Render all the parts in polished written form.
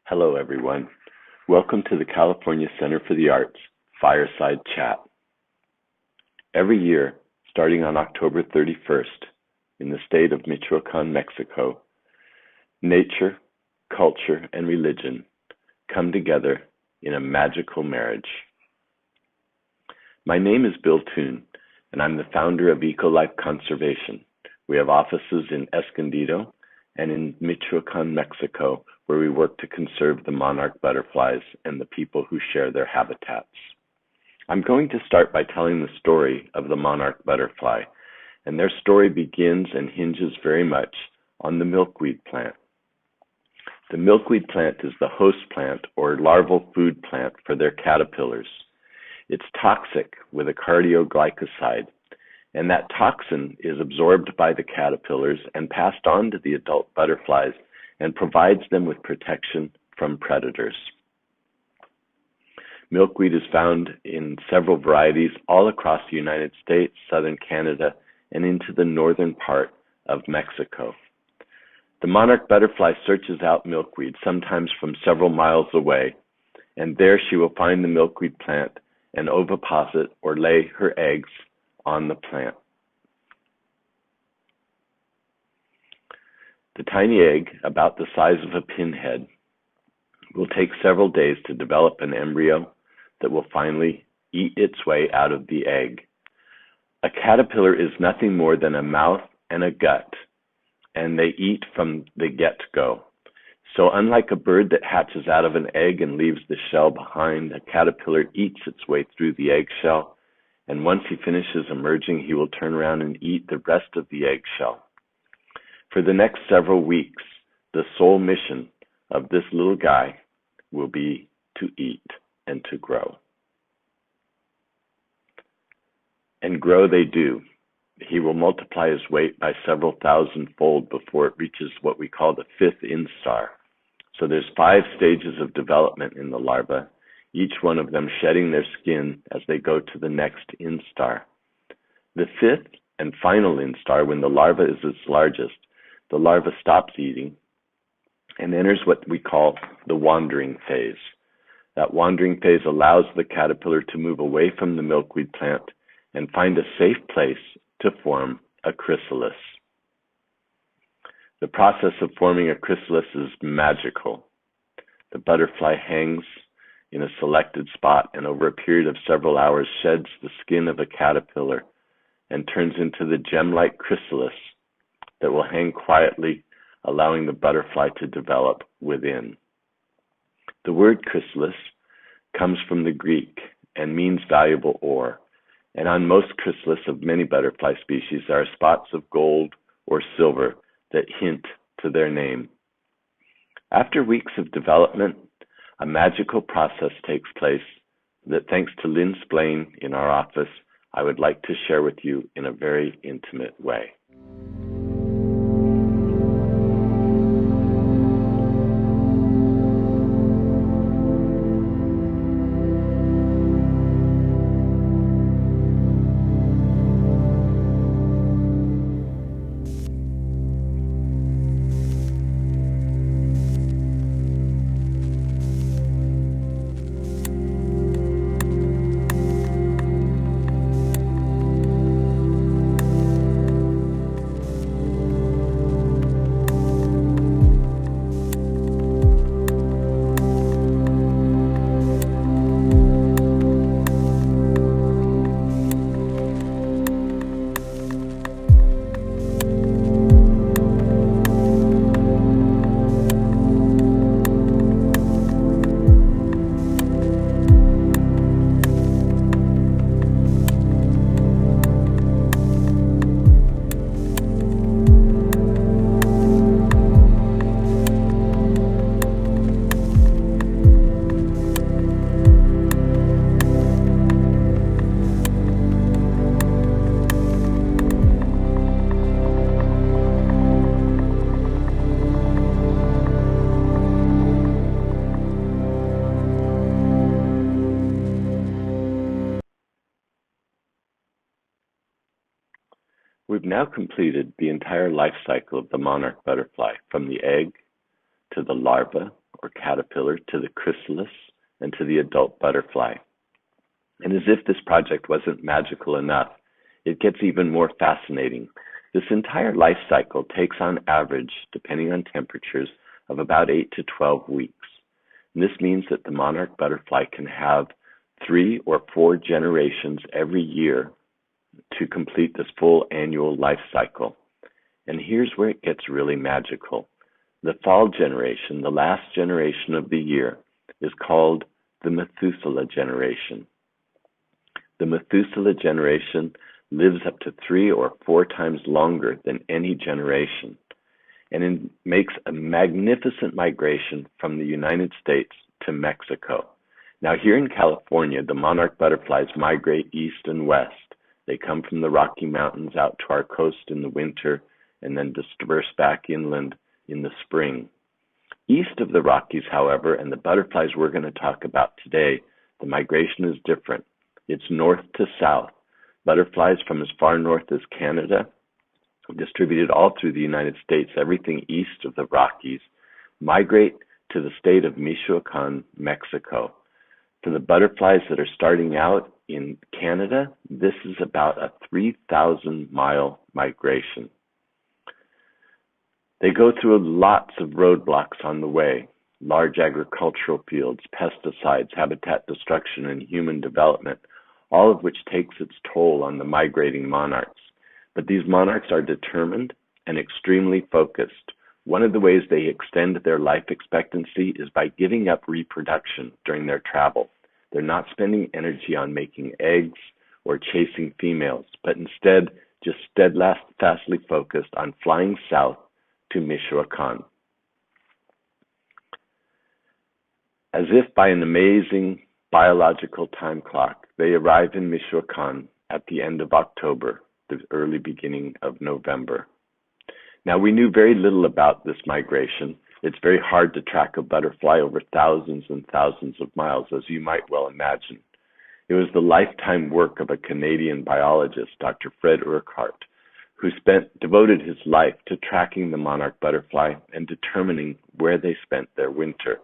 Hello, everyone. Welcome to the California Center for the Arts Fireside Chat. Every year, starting on October 31st, in the state of Michoacan, Mexico, nature, culture, and religion come together in a magical marriage. My name is Bill Toone, and I'm the founder of Ecolife Conservation. We have offices in Escondido and in Michoacan, Mexico, where we work to conserve the monarch butterflies and the people who share their habitats. I'm going to start by telling the story of the monarch butterfly, and their story begins and hinges very much on the milkweed plant. The milkweed plant is the host plant or larval food plant for their caterpillars. It's toxic with a cardioglycoside, and that toxin is absorbed by the caterpillars and passed on to the adult butterflies and provides them with protection from predators. Milkweed is found in several varieties all across the United States, southern Canada, and into the northern part of Mexico. The monarch butterfly searches out milkweed, sometimes from several miles away, and there she will find the milkweed plant and oviposit or lay her eggs on the plant. The tiny egg, about the size of a pinhead, will take several days to develop an embryo that will finally eat its way out of the egg. A caterpillar is nothing more than a mouth and a gut, and they eat from the get-go. So unlike a bird that hatches out of an egg and leaves the shell behind, a caterpillar eats its way through the eggshell, and once he finishes emerging, he will turn around and eat the rest of the eggshell. For the next several weeks, the sole mission of this little guy will be to eat and to grow. And grow they do. He will multiply his weight by several thousand-fold before it reaches what we call the fifth instar. So there's 5 stages of development in the larva, each one of them shedding their skin as they go to the next instar. The 5th and final instar, when the larva is its largest, the larva stops eating and enters what we call the wandering phase. That wandering phase allows the caterpillar to move away from the milkweed plant and find a safe place to form a chrysalis. The process of forming a chrysalis is magical. The butterfly hangs in a selected spot and over a period of several hours sheds the skin of a caterpillar and turns into the gem-like chrysalis that will hang quietly, allowing the butterfly to develop within. The word chrysalis comes from the Greek and means valuable ore, and on most chrysalis of many butterfly species there are spots of gold or silver that hint to their name. After weeks of development, a magical process takes place that, thanks to Lynn Splain in our office, I would like to share with you in a very intimate way. We've now completed the entire life cycle of the monarch butterfly, from the egg to the larva or caterpillar to the chrysalis and to the adult butterfly. And as if this project wasn't magical enough, it gets even more fascinating. This entire life cycle takes on average, depending on temperatures, of about 8 to 12 weeks. And this means that the monarch butterfly can have 3 or 4 generations every year to complete this full annual life cycle. And here's where it gets really magical. The fall generation, the last generation of the year, is called the Methuselah generation. The Methuselah generation lives up to 3 or 4 times longer than any generation, and it makes a magnificent migration from the United States to Mexico. Now, here in California, the monarch butterflies migrate east and west. They come from the Rocky Mountains out to our coast in the winter and then disperse back inland in the spring. East of the Rockies, however, and the butterflies we're going to talk about today, the migration is different. It's north to south. Butterflies from as far north as Canada, distributed all through the United States, everything east of the Rockies, migrate to the state of Michoacan, Mexico. For the butterflies that are starting out in Canada, this is about a 3,000-mile migration. They go through lots of roadblocks on the way, large agricultural fields, pesticides, habitat destruction, and human development, all of which takes its toll on the migrating monarchs. But these monarchs are determined and extremely focused. One of the ways they extend their life expectancy is by giving up reproduction during their travel. They're not spending energy on making eggs or chasing females, but instead just steadfastly focused on flying south to Michoacan. As if by an amazing biological time clock, they arrive in Michoacan at the end of October, the early beginning of November. Now, we knew very little about this migration. It's very hard to track a butterfly over thousands and thousands of miles, as you might well imagine. It was the lifetime work of a Canadian biologist, Dr. Fred Urquhart, who devoted his life to tracking the monarch butterfly and determining where they spent their winter.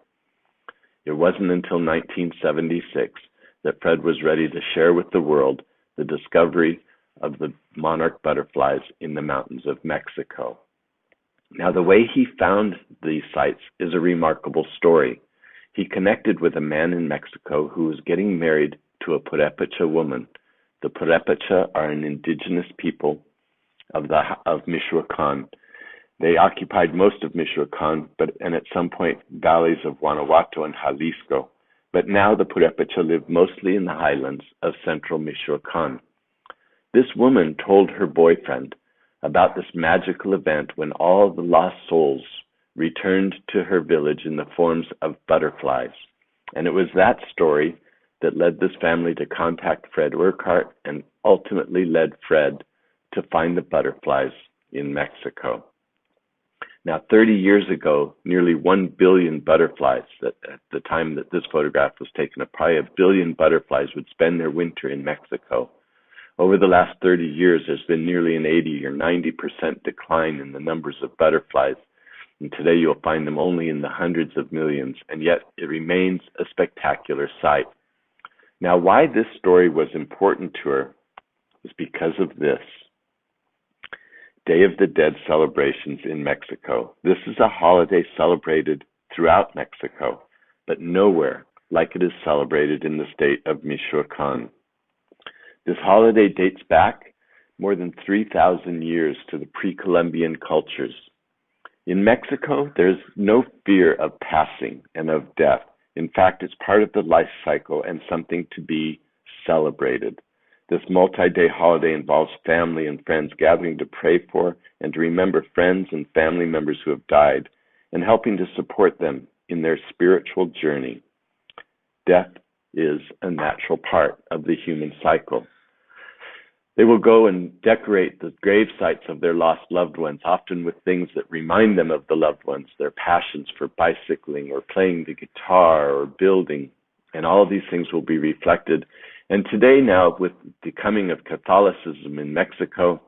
It wasn't until 1976 that Fred was ready to share with the world the discovery of the monarch butterflies in the mountains of Mexico. Now, the way he found these sites is a remarkable story. He connected with a man in Mexico who was getting married to a Purepecha woman. The Purepecha are an indigenous people of Michoacan. They occupied most of Michoacan, and at some point valleys of Guanajuato and Jalisco. But now the Purepecha live mostly in the highlands of central Michoacan. This woman told her boyfriend about this magical event when all the lost souls returned to her village in the forms of butterflies. And it was that story that led this family to contact Fred Urquhart and ultimately led Fred to find the butterflies in Mexico. Now, 30 years ago, nearly 1 billion butterflies, at the time that this photograph was taken, probably 1 billion butterflies would spend their winter in Mexico. Over the last 30 years, there's been nearly an 80 or 90% decline in the numbers of butterflies. And today you'll find them only in the hundreds of millions, and yet it remains a spectacular sight. Now, why this story was important to her is because of this. Day of the Dead celebrations in Mexico. This is a holiday celebrated throughout Mexico, but nowhere like it is celebrated in the state of Michoacan. This holiday dates back more than 3,000 years to the pre-Columbian cultures. In Mexico, there's no fear of passing and of death. In fact, it's part of the life cycle and something to be celebrated. This multi-day holiday involves family and friends gathering to pray for and to remember friends and family members who have died and helping to support them in their spiritual journey. Death is a natural part of the human cycle. They will go and decorate the grave sites of their lost loved ones, often with things that remind them of the loved ones, their passions for bicycling or playing the guitar or building, and all of these things will be reflected. And today now, with the coming of Catholicism in Mexico,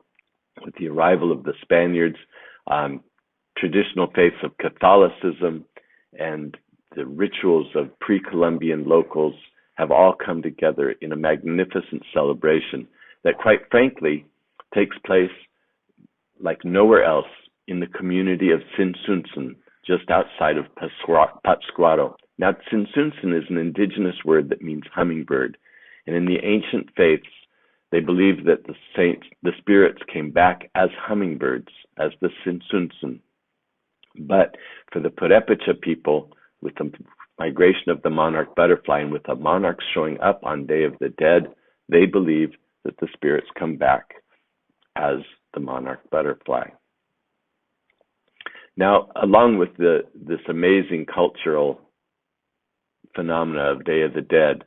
with the arrival of the Spaniards, traditional faiths of Catholicism and the rituals of pre-Columbian locals have all come together in a magnificent celebration that, quite frankly, takes place like nowhere else in the community of Tsinsunsun, just outside of Pátzcuaro. Now, Tsinsunsun is an indigenous word that means hummingbird, and in the ancient faiths, they believed that the spirits came back as hummingbirds, as the Tsinsunsun. But for the Purepecha people, with the migration of the monarch butterfly and with the monarchs showing up on Day of the Dead, they believe that the spirits come back as the monarch butterfly. Now, along with this amazing cultural phenomena of Day of the Dead,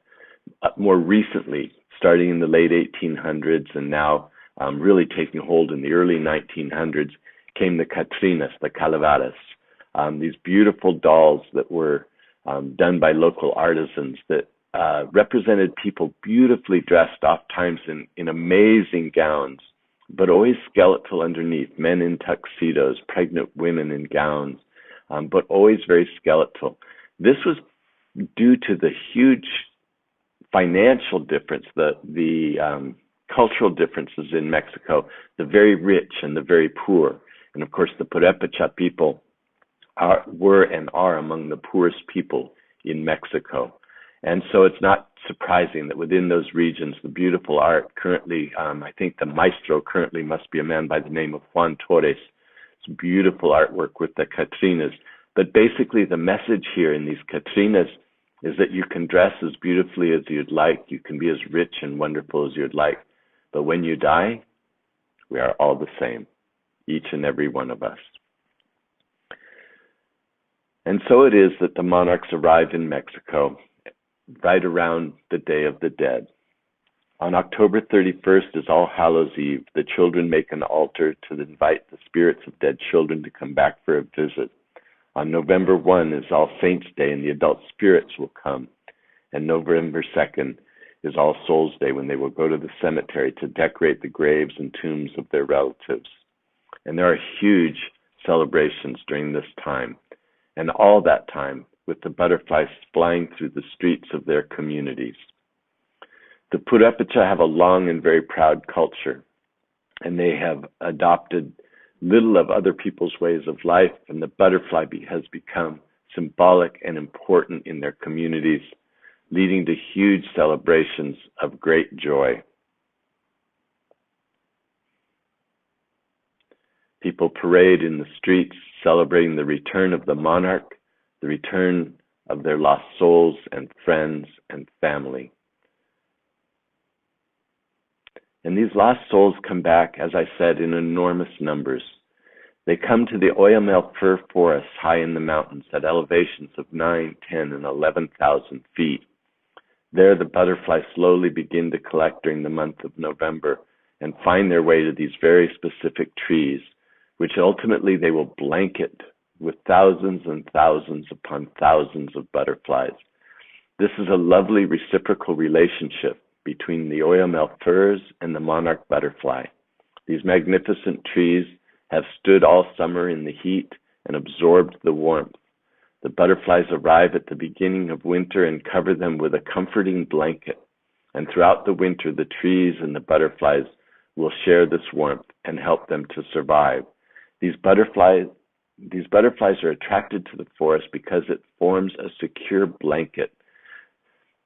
more recently, starting in the late 1800s and now really taking hold in the early 1900s, came the Catrinas, the Calaveras, these beautiful dolls that were done by local artisans that represented people beautifully dressed, oftentimes in amazing gowns, but always skeletal underneath, men in tuxedos, pregnant women in gowns, but always very skeletal. This was due to the huge financial difference, the cultural differences in Mexico, the very rich and the very poor. And of course, the Purepecha people were and are among the poorest people in Mexico. And so it's not surprising that within those regions, the beautiful art currently, I think the maestro currently must be a man by the name of Juan Torres. It's beautiful artwork with the Catrinas. But basically the message here in these Catrinas is that you can dress as beautifully as you'd like, you can be as rich and wonderful as you'd like, but when you die, we are all the same, each and every one of us. And so it is that the monarchs arrive in Mexico right around the Day of the Dead. On October 31st is All Hallows Eve. The children make an altar to invite the spirits of dead children to come back for a visit. On November 1 is All Saints' Day, and the adult spirits will come. And November 2nd is All Souls' Day, when they will go to the cemetery to decorate the graves and tombs of their relatives. And there are huge celebrations during this time, and all that time with the butterflies flying through the streets of their communities. The Purepecha have a long and very proud culture, and they have adopted little of other people's ways of life, and the butterfly has become symbolic and important in their communities, leading to huge celebrations of great joy. People parade in the streets celebrating the return of the monarch, the return of their lost souls and friends and family. And these lost souls come back, as I said, in enormous numbers. They come to the Oyamel fir forests high in the mountains at elevations of 9, 10, and 11,000 feet. There the butterflies slowly begin to collect during the month of November and find their way to these very specific trees, which ultimately they will blanket with thousands and thousands upon thousands of butterflies. This is a lovely reciprocal relationship between the Oyamel firs and the monarch butterfly. These magnificent trees have stood all summer in the heat and absorbed the warmth. The butterflies arrive at the beginning of winter and cover them with a comforting blanket. And throughout the winter, the trees and the butterflies will share this warmth and help them to survive. These butterflies are attracted to the forest because it forms a secure blanket,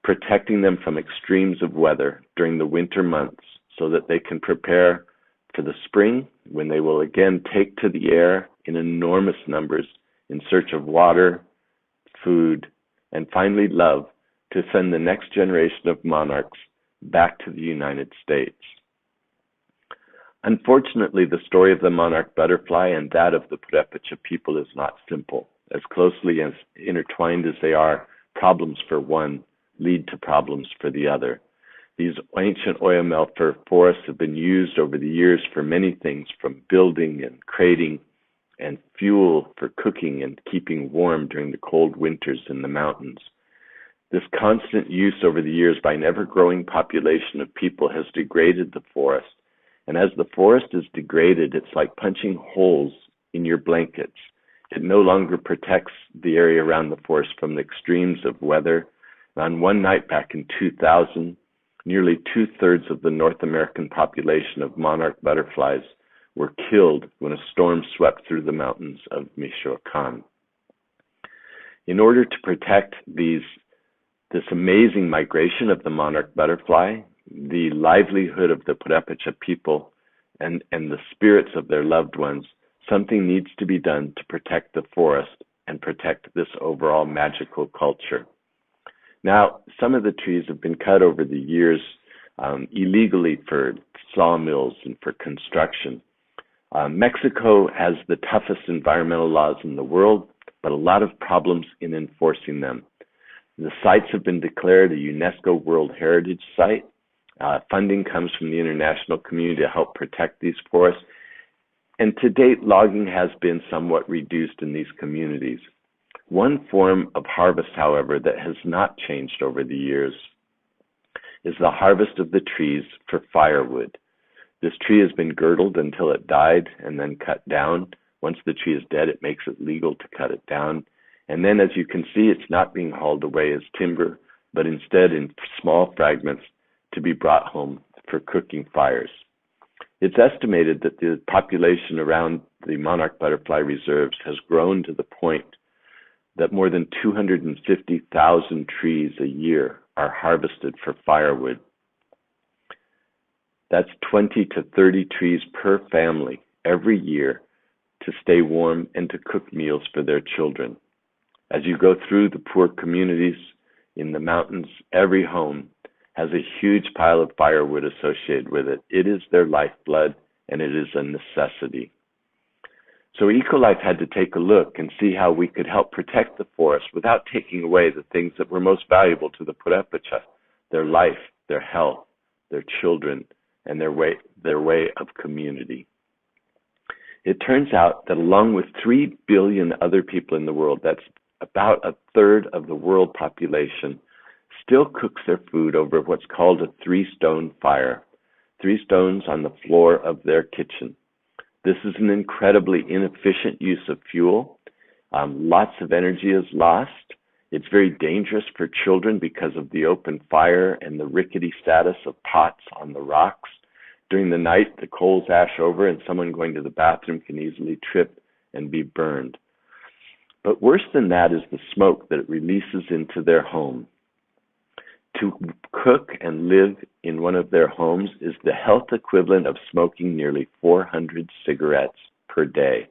protecting them from extremes of weather during the winter months so that they can prepare for the spring, when they will again take to the air in enormous numbers in search of water, food, and finally love, to send the next generation of monarchs back to the United States. Unfortunately, the story of the monarch butterfly and that of the Purepecha people is not simple. As closely as intertwined as they are, problems for one lead to problems for the other. These ancient Oyamel fir forests have been used over the years for many things, from building and crating and fuel for cooking and keeping warm during the cold winters in the mountains. This constant use over the years by an ever-growing population of people has degraded the forest. And as the forest is degraded, it's like punching holes in your blankets. It no longer protects the area around the forest from the extremes of weather. On one night back in 2000, nearly two-thirds of the North American population of monarch butterflies were killed when a storm swept through the mountains of Michoacan. In order to protect this amazing migration of the monarch butterfly, the livelihood of the Purépecha people, and the spirits of their loved ones, something needs to be done to protect the forest and protect this overall magical culture. Now, some of the trees have been cut over the years illegally for sawmills and for construction. Mexico has the toughest environmental laws in the world, but a lot of problems in enforcing them. The sites have been declared a UNESCO World Heritage Site. Funding comes from the international community to help protect these forests. And to date, logging has been somewhat reduced in these communities. One form of harvest, however, that has not changed over the years is the harvest of the trees for firewood. This tree has been girdled until it died and then cut down. Once the tree is dead, it makes it legal to cut it down. And then, as you can see, it's not being hauled away as timber, but instead in small fragments to be brought home for cooking fires. It's estimated that the population around the monarch butterfly reserves has grown to the point that more than 250,000 trees a year are harvested for firewood. That's 20 to 30 trees per family every year to stay warm and to cook meals for their children. As you go through the poor communities in the mountains, every home has a huge pile of firewood associated with it. It is their lifeblood, and it is a necessity. So Ecolife had to take a look and see how we could help protect the forest without taking away the things that were most valuable to the Purépecha: their life, their health, their children, and their way of community. It turns out that along with 3 billion other people in the world, that's about a third of the world population, still cooks their food over what's called a 3-stone fire, 3 stones on the floor of their kitchen. This is an incredibly inefficient use of fuel. Lots of energy is lost. It's very dangerous for children because of the open fire and the rickety status of pots on the rocks. During the night, the coals ash over, and someone going to the bathroom can easily trip and be burned. But worse than that is the smoke that it releases into their home. To cook and live in one of their homes is the health equivalent of smoking nearly 400 cigarettes per day.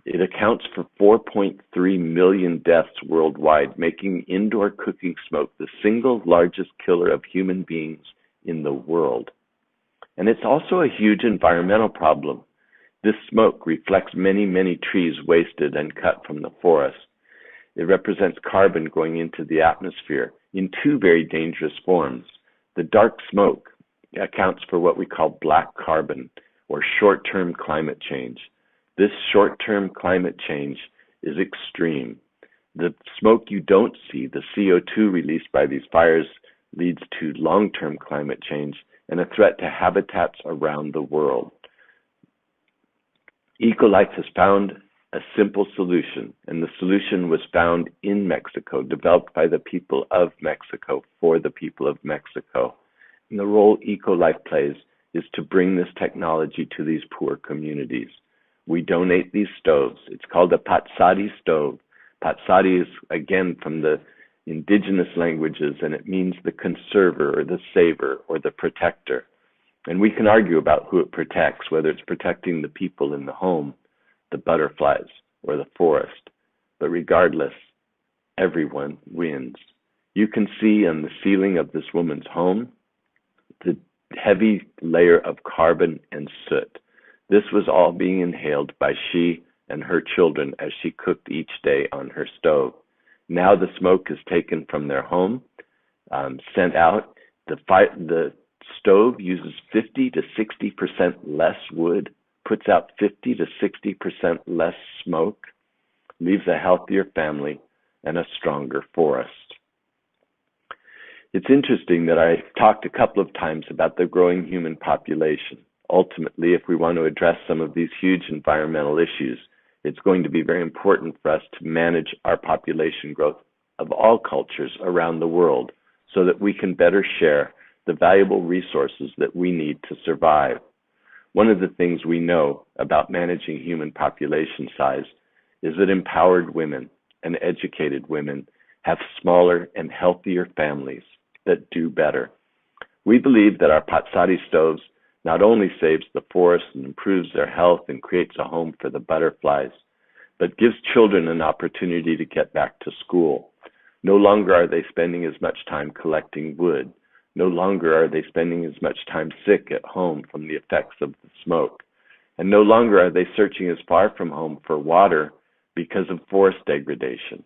It accounts for 4.3 million deaths worldwide, making indoor cooking smoke the single largest killer of human beings in the world. And it's also a huge environmental problem. This smoke reflects many, many trees wasted and cut from the forest. It represents carbon going into the atmosphere in 2 very dangerous forms. The dark smoke accounts for what we call black carbon, or short-term climate change. This short-term climate change is extreme. The smoke you don't see, the CO2 released by these fires, leads to long-term climate change and a threat to habitats around the world. Ecolife has found a simple solution, and the solution was found in Mexico, developed by the people of Mexico for the people of Mexico. And the role Ecolife plays is to bring this technology to these poor communities. We donate these stoves. It's called a patsari stove. Patsari is, again, from the indigenous languages, and it means the conserver or the saver or the protector. And we can argue about who it protects, whether it's protecting the people in the home, the butterflies, or the forest. But regardless, everyone wins. You can see on the ceiling of this woman's home the heavy layer of carbon and soot. This was all being inhaled by she and her children as she cooked each day on her stove. Now the smoke is taken from their home, sent out. The stove uses 50 to 60% less wood, puts out 50 to 60% less smoke, leaves a healthier family and a stronger forest. It's interesting that I talked a couple of times about the growing human population. Ultimately, if we want to address some of these huge environmental issues, it's going to be very important for us to manage our population growth of all cultures around the world so that we can better share the valuable resources that we need to survive. One of the things we know about managing human population size is that empowered women and educated women have smaller and healthier families that do better. We believe that our Patsati stoves not only saves the forest and improves their health and creates a home for the butterflies, but gives children an opportunity to get back to school. No longer are they spending as much time collecting wood. No longer are they spending as much time sick at home from the effects of the smoke. And no longer are they searching as far from home for water because of forest degradation.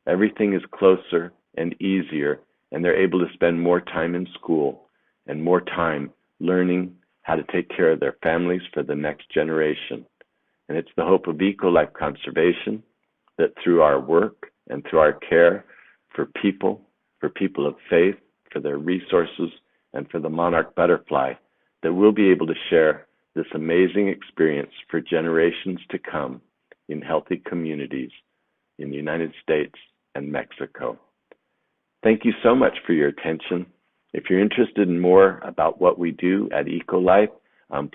Everything is closer and easier, and they're able to spend more time in school and more time learning how to take care of their families for the next generation. And it's the hope of Ecolife conservation that through our work and through our care for people of faith, for their resources, and for the monarch butterfly, that we'll be able to share this amazing experience for generations to come in healthy communities in the United States and Mexico. Thank you so much for your attention. If you're interested in more about what we do at Ecolife,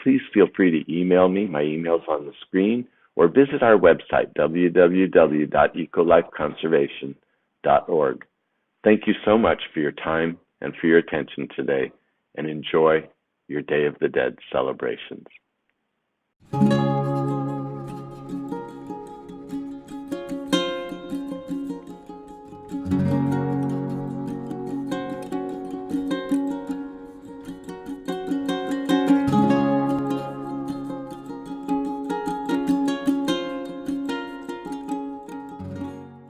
please feel free to email me. My email's on the screen, or visit our website, www.ecolifeconservation.org. Thank you so much for your time and for your attention today, and enjoy your Day of the Dead celebrations.